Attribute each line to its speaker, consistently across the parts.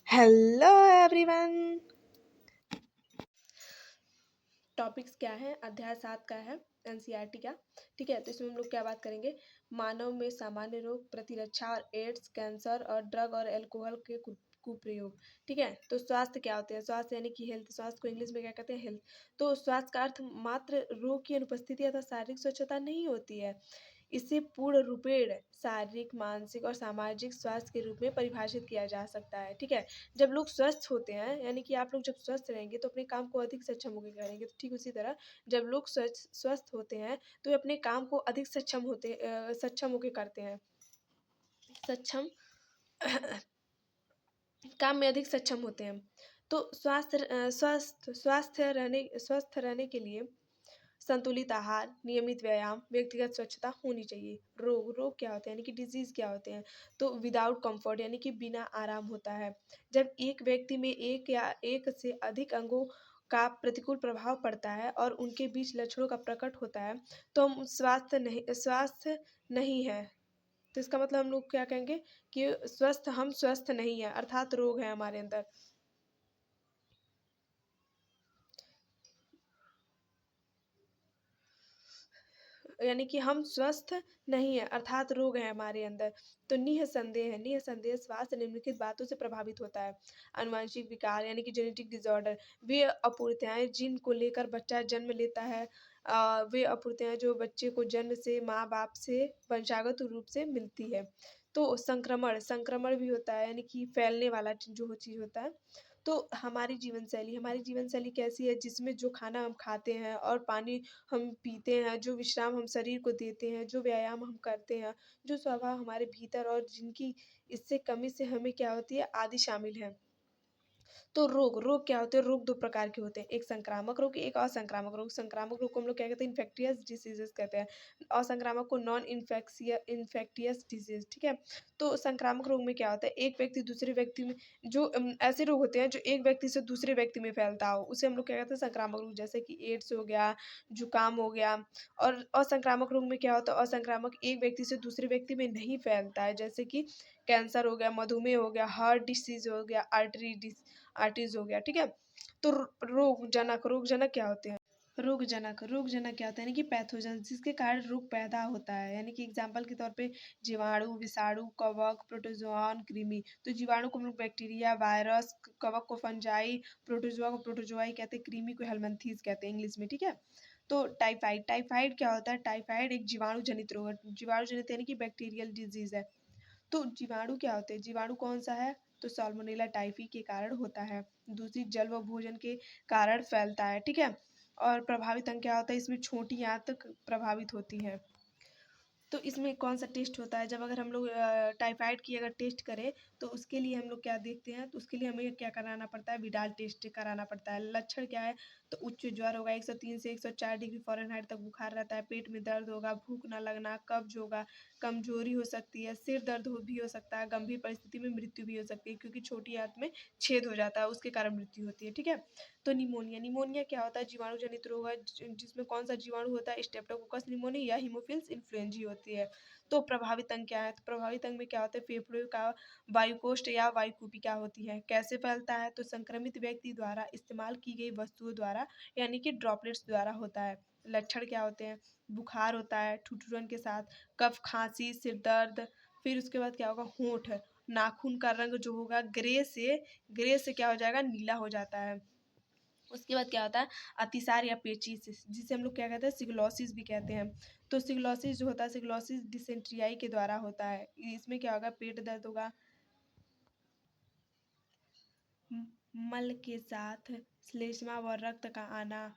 Speaker 1: Hello everyone. Topics क्या है? अध्याय 7 का है, एनसीईआरटी का। ठीक है, तो इसमें हम लोग क्या बात करेंगे? मानव में सामान्य रोग प्रतिरक्षा और एड्स, कैंसर और ड्रग और अल्कोहल के कुप्रयोग। ठीक है, तो स्वास्थ्य क्या होते हैं? स्वास्थ्य यानी कि हेल्थ। स्वास्थ्य को इंग्लिश में क्या कहते हैं? हेल्थ। तो स्वास्थ्य का अर्थ मात्र रोग की अनुपस्थिति अथवा शारीरिक स्वच्छता नहीं होती है। इसे पूर्ण रूपेण शारीरिक, मानसिक और सामाजिक स्वास्थ्य के रूप में परिभाषित किया जा सकता है। ठीक है, जब लोग स्वस्थ होते हैं, यानी कि आप लोग जब स्वस्थ रहेंगे तो अपने काम को अधिक सक्षम होकर करेंगे। तो ठीक उसी तरह जब लोग स्वस्थ होते हैं तो वे अपने काम को अधिक सक्षम होकर करते हैं। सक्षम काम में अधिक सक्षम होते हैं। तो स्वस्थ रहने के लिए संतुलित आहार, नियमित व्यायाम, व्यक्तिगत स्वच्छता होनी चाहिए। रोग क्या होते हैं, यानी कि डिजीज क्या होते हैं? तो विदाउट कंफर्ट, यानी कि बिना आराम होता है। जब एक व्यक्ति में एक या एक से अधिक अंगों का प्रतिकूल प्रभाव पड़ता है और उनके बीच लक्षणों का प्रकट होता है तो हम स्वस्थ नहीं है। तो इसका मतलब हम लोग क्या कहेंगे कि हम स्वस्थ नहीं है, अर्थात रोग है हमारे अंदर। यानी कि हम स्वस्थ नहीं है, अर्थात रोग है हमारे अंदर। तो निःसंदेह स्वास्थ्य निम्नलिखित बातों से प्रभावित होता है। आनुवंशिक विकार, यानी कि जेनेटिक डिसऑर्डर, वे अपूर्णताएं जिनको लेकर बच्चा जन्म लेता है। वे अपूर्णताएं जो बच्चे को जन्म से माँ बाप से वंशागत रूप से मिलती है। तो संक्रमण भी होता है, यानी कि फैलने वाला जो चीज होता है। तो हमारी जीवन शैली कैसी है? जिसमें जो खाना हम खाते हैं और पानी हम पीते हैं, जो विश्राम हम शरीर को देते हैं, जो व्यायाम हम करते हैं, जो स्वभाव हमारे भीतर और जिनकी इससे कमी से हमें क्या होती है, आदि शामिल है। तो रोग क्या होते हैं? रोग दो प्रकार के होते हैं, एक संक्रामक रोग, एक असंक्रामक रोग। संक्रामक रोग को हम लोग क्या कहते हैं? इन्फेक्टियस डिसीजेस कहते हैं। असंक्रामक को नॉन इन्फेक्टियस डिजीज। ठीक है, तो संक्रामक रोग में क्या होता है? एक व्यक्ति दूसरे व्यक्ति में जो ऐसे रोग होते हैं जो एक व्यक्ति से दूसरे व्यक्ति में फैलता हो, उसे हम लोग क्या कहते हैं? संक्रामक रोग। जैसे कि एड्स हो गया, जुकाम हो गया। और असंक्रामक रोग में क्या होता है? असंक्रामक एक व्यक्ति से दूसरे व्यक्ति में नहीं फैलता है, जैसे कि कैंसर हो गया, मधुमेह हो गया, हार्ट डिसीज हो गया, आर्टिज हो गया। ठीक है, तो रोगजनक क्या होते हैं? रोगजनक क्या होता है? यानी कि पैथोजन, जिसके कारण रोग पैदा होता है। यानी कि एग्जाम्पल के तौर पे जीवाणु, विषाणु, कवक, प्रोटोजोआन, कृमि। तो जीवाणु को हम लोग बैक्टीरिया, वायरस, कवक को फंजाई, प्रोटोजोआ को प्रोटोजोआई कहते हैं, कृमि को हेलमिंथेस कहते हैं इंग्लिश में। ठीक है, तो टाइफाइड क्या होता है? टाइफाइड एक जीवाणु जनित रोग है। जीवाणु जनित यानी कि बैक्टीरियल डिजीज है। तो जीवाणु क्या होते हैं? जीवाणु कौन सा है? तो साल्मोनेला टाइफी के कारण होता है, दूषित जल व भोजन के कारण फैलता है। ठीक है, और प्रभावित अंग क्या होता है? इसमें छोटी आंत प्रभावित होती है। तो इसमें कौन सा टेस्ट होता है? जब अगर हम लोग टाइफाइड की अगर टेस्ट करें तो उसके लिए हम लोग क्या देखते हैं? तो उसके लिए हमें क्या कराना पड़ता है? विडाल टेस्ट कराना पड़ता है। लक्षण क्या है? तो उच्च ज्वर होगा, 103 से 104 डिग्री फ़ारेनहाइट तक बुखार रहता है, पेट में दर्द होगा, भूख न लगना, कब्ज होगा, कमजोरी हो सकती है, सिर दर्द भी हो सकता है, गंभीर परिस्थिति में मृत्यु भी हो सकती है, क्योंकि छोटी आंत में छेद हो जाता है, उसके कारण मृत्यु होती है। ठीक है, तो निमोनिया क्या होता है? जीवाणु जनित रोग है, जिसमें कौन सा जीवाणु होता है? स्टेप्टोकोकस निमोनिया या हीमोफिल्स इन्फ्लुएंजी होती है। तो प्रभावित अंग क्या है? तो प्रभावित अंग में क्या होता है? फेफड़े का वायुकोष्ठ या वायुकुपी क्या होती है? कैसे फैलता है? तो संक्रमित व्यक्ति द्वारा इस्तेमाल की गई वस्तुओं द्वारा, यानी कि ड्रॉपलेट्स द्वारा होता है। लक्षण क्या होते हैं? बुखार होता है ठिठुरन के साथ, कफ, खांसी, सिर दर्द। फिर उसके बाद क्या होगा? होंठ, नाखून का रंग जो होगा ग्रे से क्या हो जाएगा? नीला हो जाता है। उसके बाद क्या होता है? अतिसार या पेचिश, जिसे हम लोग क्या कहते हैं? सिगलोसिस भी कहते हैं। तो सिगलोसिस जो होता है, सिगलोसिस डिसेंट्रियाई के द्वारा होता है। इसमें क्या होगा? पेट दर्द होगा, मल के साथ श्लेष्मा व रक्त का आना।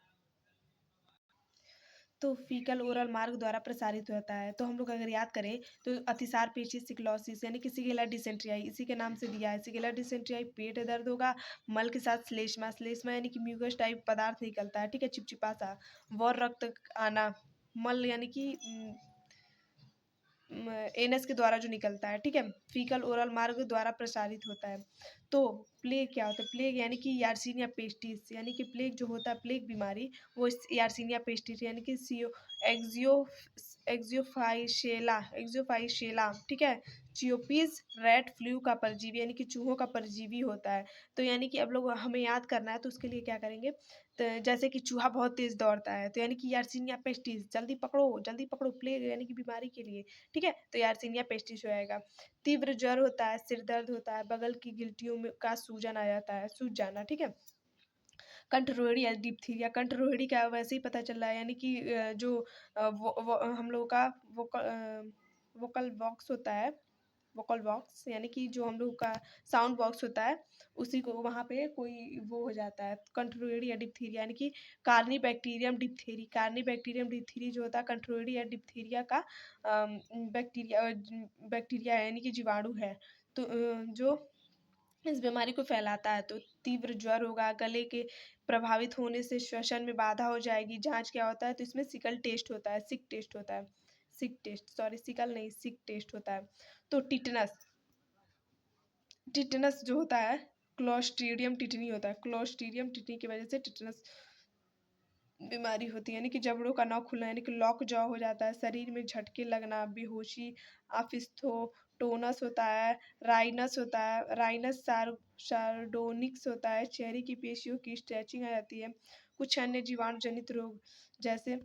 Speaker 1: तो फीकल ओरल मार्ग द्वारा प्रसारित होता है। तो हम लोग अगर याद करें तो अतिसार, पेचिश, सिक्लोसिस यानी कि सिगेला डिसेंट्रियाई, इसी के नाम से दिया है। सिगेला डिसेंट्रियाई पेट दर्द होगा, मल के साथ श्लेष्मा यानी कि म्यूकस टाइप पदार्थ निकलता है। ठीक है, चिपचिपा सा। व रक्त आना, मल यानी कि एनस के द्वारा जो निकलता है, ठीक है, फीकल ओरल मार्ग द्वारा प्रसारित होता है। तो प्लेग क्या होता है? प्लेग यानी कि यार्सीनिया पेस्टिस, यानी कि प्लेग जो होता है, प्लेग बीमारी, वो यार्सीनिया पेस्टिस यानी कि सीओ एक्जियो एक्जियोफाइशेला, ठीक है, चियोपीज रेड फ्लू का परजीवी यानी कि चूहों का परजीवी होता है। तो यानी कि अब लोग हमें याद करना है, तो उसके लिए क्या करेंगे, तो जैसे कि चूहा बहुत तेज दौड़ता है, तो यानी कि यार्सीनिया पेस्टिस, जल्दी पकड़ो, प्लेग यानी कि बीमारी के लिए, ठीक है, तो यार्सीनिया पेस्टिस हो जाएगा। तीव्र ज्वर होता है, सिर दर्द होता है, बगल की गिल्टियों में का सूजन आ जाता है, सूज जाना, ठीक है। कंठ रोहड़ी या डिप्थीरिया, कंठ रोहड़ी का वैसे ही पता चल रहा है, यानी कि जो हम लोगों का वोकल बॉक्स होता है, वोकल बॉक्स यानी कि जो हम लोग का साउंड बॉक्स होता है, उसी को वहाँ पे कोई वो हो जाता है, कंट्रोइडी या डिप्थीरिया, यानी कि कार्नी बैक्टीरियम डिप्थीरी जो होता है कंट्रोइडी या डिप्थीरिया का बैक्टीरिया बैक्टीरिया यानी कि जीवाणु है। तो जो इस बीमारी को फैलाता है। तो तीव्र ज्वर होगा, गले के प्रभावित होने से श्वसन में बाधा हो जाएगी। जांच क्या होता है, तो इसमें सिकल टेस्ट होता है, सिक टेस्ट होता है, सिक टेस्ट, सॉरी सिकल नहीं, सिक टेस्ट होता है। तो टिटनस, टिटनस जो होता है, क्लोस्ट्रीडियम टिटनी होता है, क्लोस्ट्रीडियम टिटनी की वजह से टिटनस बीमारी होती है, यानी कि जबड़ों का नॉक खुलना, यानी कि लॉक जॉ हो जाता है, शरीर में झटके लगना, बेहोशी, आफिस्थोटोनस होता है, राइनस होता है, राइनस सार्डोनिक्स होता है, चेहरे की पेशियों की स्ट्रेचिंग आ जाती है। कुछ अन्य जीवाणु जनित रोग जैसे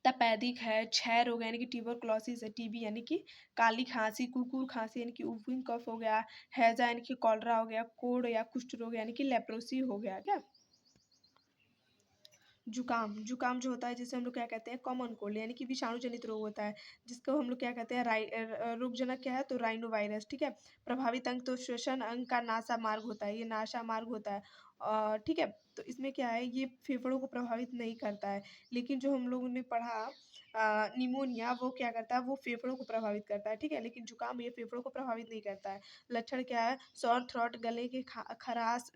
Speaker 1: तपेदिक है, क्षय रोग यानी कि ट्यूबरक्लोसिस है, टीबी यानी कि काली खांसी, कुकुर खांसी यानी कि वुफिंग कफ हो गया, हैजा यानी कि कॉलरा हो गया, कोढ़ या कुष्ठ रोग यानी कि लेप्रोसी हो गया क्या। जुकाम, जुकाम जो होता है जिसे हम लोग क्या कहते हैं, कॉमन कोल्ड, यानी कि विषाणु जनित रोग होता है, जिसको हम लोग क्या कहते हैं, रोगजनक क्या है, तो राइनो वायरस, ठीक है। प्रभावित अंग तो श्वसन अंग का नासा मार्ग होता है, ये नासा मार्ग होता है, ठीक है। तो इसमें क्या है, ये फेफड़ों को प्रभावित नहीं करता है, लेकिन जो हम लोगों ने पढ़ा निमोनिया, वो क्या करता है, वो फेफड़ों को प्रभावित करता है, ठीक है, लेकिन जुकाम ये फेफड़ों को प्रभावित नहीं करता है। लक्षण क्या है, सॉर थ्रोट, गले के खराश,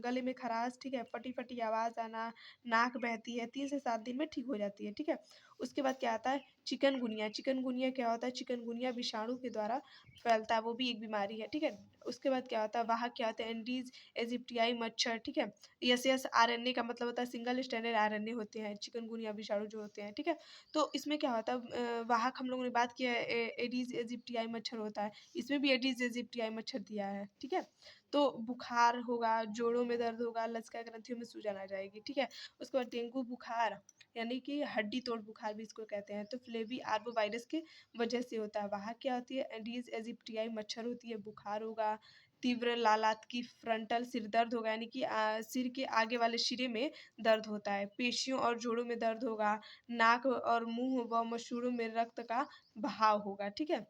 Speaker 1: गले में खराश, ठीक है, फटी फटी आवाज़ आना, नाक बहती है, 3 से 7 दिन में ठीक हो जाती है, ठीक है। उसके बाद क्या आता है, चिकनगुनिया, चिकनगुनिया क्या होता है, चिकनगुनिया विषाणु के द्वारा फैलता है, वो भी एक बीमारी है, ठीक है। उसके बाद क्या होता है, वाहक क्या होता है, एंडीज एजिप्टियाई मच्छर, ठीक है। एस आरएनए का मतलब होता है सिंगल स्टैंडर्ड आरएनए होते हैं चिकनगुनिया विषाणु जो होते हैं, ठीक है। तो इसमें क्या होता है, वाहक हम लोगों ने बात किया है, एडीज एजिप्टियाई मच्छर होता है, इसमें भी एडीज एजिप्टियाई मच्छर दिया है, ठीक है। तो बुखार होगा, जोड़ों में दर्द होगा, लचका ग्रंथियों में सूजन आ जाएगी, ठीक है। उसके बाद डेंगू बुखार यानी कि हड्डी तोड़ बुखार भी इसको कहते हैं, तो फ्लेवी आर्बो वायरस की वजह से होता है। वहाँ क्या होती है, एडीज एजिप्टियाई मच्छर होती है, बुखार होगा, तीव्र लालात की फ्रंटल सिर दर्द होगा, यानी कि सिर के आगे वाले शिरे में दर्द होता है, पेशियों और जोड़ों में दर्द होगा, नाक और मुंह व मसूड़ों में रक्त का बहाव होगा, ठीक है।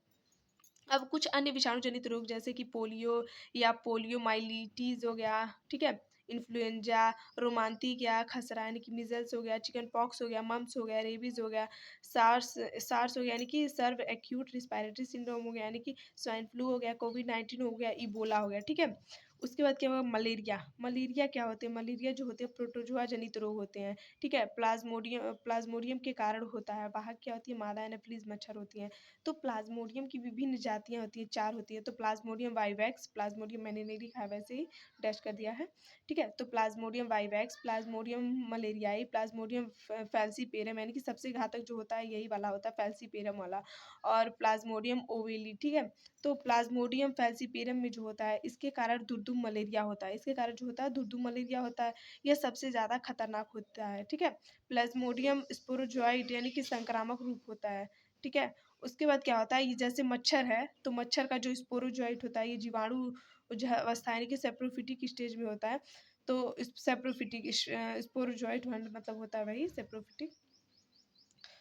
Speaker 1: अब कुछ अन्य विषाणु जनित रोग जैसे कि पोलियो या पोलियोमाइलिटीज हो गया, ठीक है, इन्फ्लुएंजा, रोमांटिक या खसरा यानी कि मिजल्स हो गया, चिकन पॉक्स हो गया, मम्स हो गया, रेबीज हो गया, सार्स सार्स हो गया यानी कि सर्व एक्यूट रिस्पायरेटरी सिंड्रोम हो गया, यानी कि स्वाइन फ्लू हो गया, कोविड-19 हो गया, इबोला हो गया, ठीक है। उसके बाद क्या होगा, मलेरिया, मलेरिया क्या होते हैं, मलेरिया जो होते हैं प्रोटोजोआ जनित रोग होते हैं, ठीक है, प्लाज्मोडियम के कारण होता है। वाहक क्या होती है, मादा एनोफिलीज मच्छर होती हैं। तो प्लाज्मोडियम की विभिन्न जातियाँ होती हैं, 4 होती हैं, तो प्लाज्मोडियम वाइवैक्स, प्लाज्मोडियम मैंने नहीं लिखा है वैसे ही डैश कर दिया है, ठीक है। तो Plasmodium vivax, Plasmodium malariae, Plasmodium falciparum यानी कि सबसे घातक जो होता है यही वाला होता है, फैल्सीपेरम वाला, और प्लाज्मोडियम ओवेली, ठीक है। तो प्लाज्मोडियम फैल्सीपेरम में जो होता है इसके कारण दुर्दुम मलेरिया होता है, इसके कारण जो होता है दुर्दुम मलेरिया होता है, यह सबसे ज़्यादा खतरनाक होता है, ठीक है। प्लाज्मोडियम स्पोरोजोइड यानी कि संक्रामक रूप होता है, ठीक है। उसके बाद क्या होता है, ये जैसे मच्छर है, तो मच्छर का जो स्पोरोजोइट होता है, ये जीवाणु जो है अवस्था यानी कि सेप्रोफिटिक स्टेज में होता है। तो इस सेप्रोफिटिक स्पोरोजोइट मतलब होता है वही saprophytic,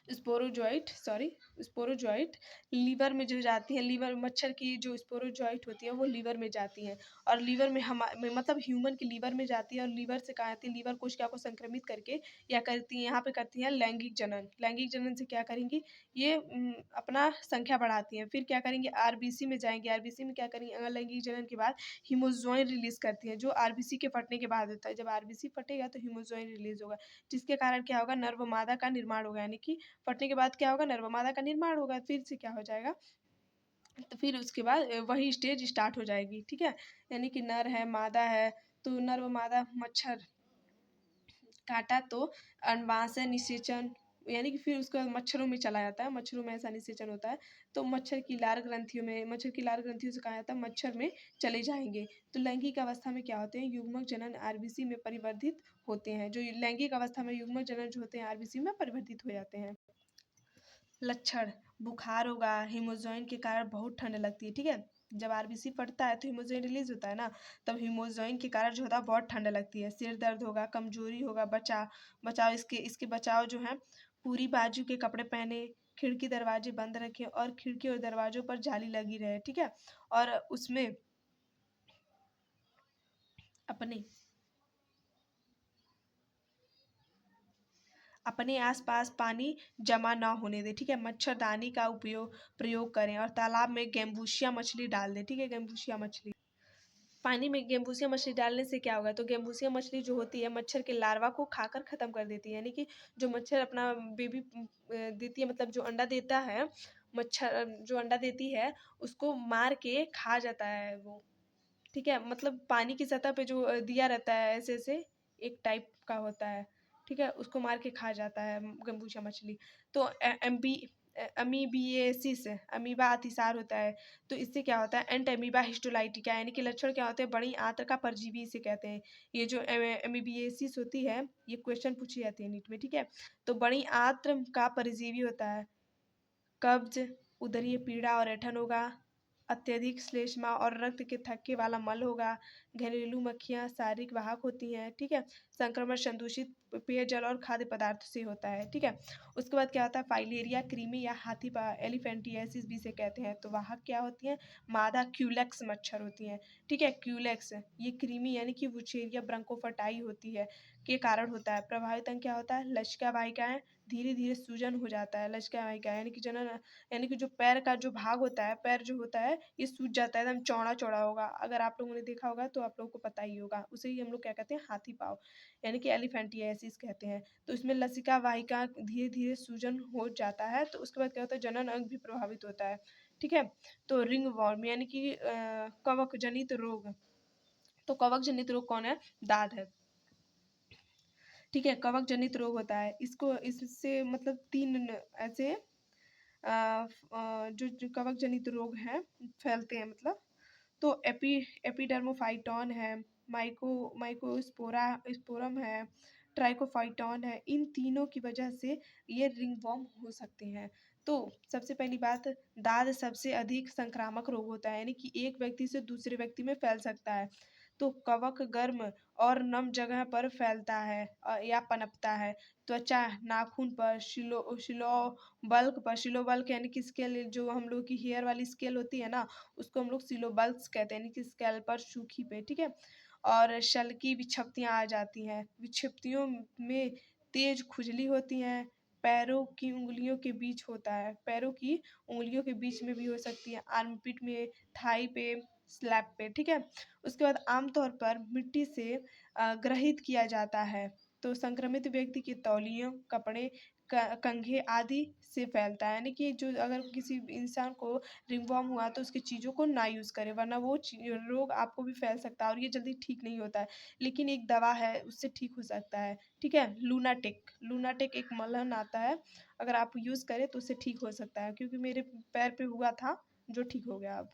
Speaker 1: sporozoite, sorry, sporozoite liver में जो जाती है, लीवर मच्छर की जो स्पोरोजोइट होती है वो लीवर में जाती हैं, और लीवर में मतलब ह्यूमन के लीवर में जाती है, और लीवर से कहाँ आती है, लीवर कोशिका को संक्रमित करके या करती हैं, यहाँ पे करती हैं लैंगिक जनन, लैंगिक जनन से क्या करेंगी, ये अपना संख्या बढ़ाती हैं, फिर क्या करेंगे, आरबीसी में जाएंगे, आरबीसी में क्या करेंगे, लैंगिक जनन के बाद हीमोजोइन रिलीज करती हैं, जो आरबीसी के फटने के बाद होता है, जब आरबीसी फटेगा तो हीमोजोइन रिलीज होगा, जिसके कारण क्या होगा, नर व मादा का निर्माण होगा, यानी कि फटने के बाद क्या होगा, नर व मादा का निर्माण होगा, फिर से क्या हो जाएगा, तो फिर उसके बाद वही स्टेज स्टार्ट हो जाएगी, ठीक है। यानी कि नर है, मादा है, तो नर व मादा मच्छर काटा तो अंडाशय निषेचन, यानी कि फिर उसका मच्छरों में चला जाता है, मच्छरों में ऐसा निषेचन होता है, तो मच्छर की लार ग्रंथियों में, मच्छर की लार ग्रंथियों से कहा जाता है मच्छर में चले जाएंगे। तो लैंगिक अवस्था में क्या होते हैं, युग्मक जनन आरबीसी में परिवर्तित होते हैं। जो लैंगिक अवस्था में युग्मक जनन जो होते हैं आरबीसी में परिवर्तित हो जाते हैं। लक्षण, बुखार होगा, हीमोजॉइन के कारण बहुत ठंड लगती है, ठीक है। जब आरबीसी फटता है तो हीमोजॉइन रिलीज होता है ना, तब हीमोजॉइन के कारण जो होता है बहुत ठंड लगती है। सिर दर्द होगा, कमजोरी होगा, बचाव इसके इसके बचाव जो है, पूरी बाजू के कपड़े पहने, खिड़की दरवाजे बंद रखें और खिड़की और दरवाजों पर जाली लगी रहे, ठीक है। और उसमें अपने अपने आसपास पानी जमा ना होने दें, ठीक है। मच्छरदानी का प्रयोग करें और तालाब में गेम्बूशिया मछली डाल दें, ठीक है, गेम्बूशिया मछली। पानी में गेम्बूसिया मछली डालने से क्या होगा, तो गेम्बूसिया मछली जो होती है मच्छर के लार्वा को खाकर खत्म कर देती है, यानी कि जो मच्छर अपना बेबी देती है, मतलब जो अंडा देता है, मच्छर जो अंडा देती है उसको मार के खा जाता है वो, ठीक है। मतलब पानी की सतह पे जो दिया रहता है ऐसे ऐसे एक टाइप का होता है, ठीक है, उसको मार के खा जाता है गम्बूशा मछली। तो अमीबिएसिस, अमीबा अतिसार होता है, तो इससे क्या होता है, एंट अमीबा हिस्टोलाइटिका, यानी कि लक्षण क्या होते हैं, बड़ी आंत्र का परजीवी इसे कहते हैं। ये जो अमीबिएसिस होती है, ये क्वेश्चन पूछी जाती है नीट में, ठीक है। तो बड़ी आंत्र का परजीवी होता है, कब्ज, उदरीय पीड़ा और ऐंठन होगा, अत्यधिक श्लेष्मा और रक्त के थक्के वाला मल होगा, घरेलू मक्खियाँ शारीरिक वाहक होती हैं, ठीक है। संक्रमण संदूषित पेयजल और खाद्य पदार्थ से होता है, ठीक है। उसके बाद क्या होता है, फाइलेरिया कृमि या हाथी एलिफेंटियासिस भी से कहते हैं, तो वाहक क्या होती हैं, मादा क्यूलेक्स मच्छर होती हैं, ठीक है। क्यूलेक्स ये कृमि यानी कि वुचेरिया ब्रंकोफटाई होती है के कारण होता है। प्रभावित अंग क्या होता है, लसिका वाहिकाएं, धीरे धीरे सूजन हो जाता है, लसिका वाहिका यानी कि जनन, यानी कि जो पैर का जो भाग होता है, पैर जो होता है ये सूज जाता है, एकदम चौड़ा चौड़ा होगा। अगर आप लोगों ने देखा होगा तो आप लोगों को पता ही होगा, उसे ही हम लोग क्या कहते हैं, हाथी पाँव, यानी कि एलिफेंटियासिस कहते हैं। तो इसमें लसिका वाहिका धीरे धीरे सूजन हो जाता है, तो उसके बाद क्या होता है, जनन अंग भी प्रभावित होता है, ठीक है। तो रिंग वॉर्म यानी कि कवक जनित रोग, तो कवक जनित रोग कौन है, दाद है, ठीक है। कवक जनित रोग होता है, इसको इससे मतलब तीन ऐसे जो कवक जनित रोग हैं फैलते हैं, मतलब तो एपिडर्मोफाइटॉन है, माइकोस्पोरम है, ट्राइकोफाइटॉन है, इन तीनों की वजह से ये रिंगवॉर्म हो सकते हैं। तो सबसे पहली बात, दाद सबसे अधिक संक्रामक रोग होता है, यानी कि एक व्यक्ति से दूसरे व्यक्ति में फैल सकता है। तो कवक गर्म और नम जगह पर फैलता है या पनपता है, त्वचा, नाखून पर, शिलोबल्क यानी कि स्केल, जो हम लोग की हेयर वाली स्केल होती है ना, उसको हम लोग सिलोबल्क्स कहते हैं, यानी कि स्कैल्पर सूखी पे, ठीक है। और शल की विक्षिप्तियाँ आ जाती हैं, विक्षिप्तियों में तेज खुजली होती हैं, पैरों की उंगलियों के बीच होता है, पैरों की उंगलियों के बीच में भी हो सकती है, आर्मपिट में, थाई पे, स्लैप पे, ठीक है। उसके बाद आमतौर पर मिट्टी से ग्रहित किया जाता है, तो संक्रमित व्यक्ति के तौलियों, कपड़े, कंघे आदि से फैलता है, यानी कि जो अगर किसी इंसान को रिंगवॉर्म हुआ तो उसकी चीज़ों को ना यूज़ करें, वरना वो रोग आपको भी फैल सकता है और ये जल्दी ठीक नहीं होता है, लेकिन एक दवा है उससे ठीक हो सकता है, ठीक है। लूनाटिक, लूनाटिक एक मलहम आता है, अगर आप यूज़ करें तो उससे ठीक हो सकता है, क्योंकि मेरे पैर पे हुआ था जो ठीक हो गया अब।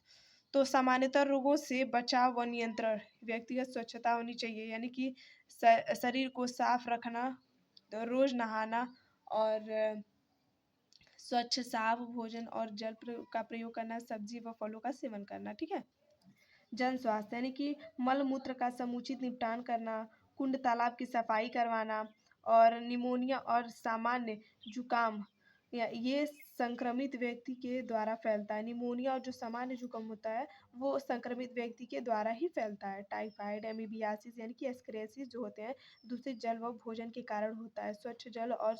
Speaker 1: तो सामान्यतः रोगों से बचाव व नियंत्रण, व्यक्तिगत स्वच्छता होनी चाहिए, यानी कि शरीर को साफ रखना, तो रोज नहाना और स्वच्छ साफ भोजन और जल का प्रयोग करना, सब्जी व फलों का सेवन करना, ठीक है। जन स्वास्थ्य यानी कि मल मूत्र का समुचित निपटान करना, कुंड तालाब की सफाई करवाना, और निमोनिया और सामान्य जुकाम या ये संक्रमित व्यक्ति के द्वारा फैलता है। निमोनिया और जो सामान्य जुकाम होता है वो संक्रमित व्यक्ति के द्वारा ही फैलता है। टाइफाइड, एमीबियासिस यानी कि एस्करेसिस जो होते हैं दूषित जल व भोजन के कारण होता है। स्वच्छ जल और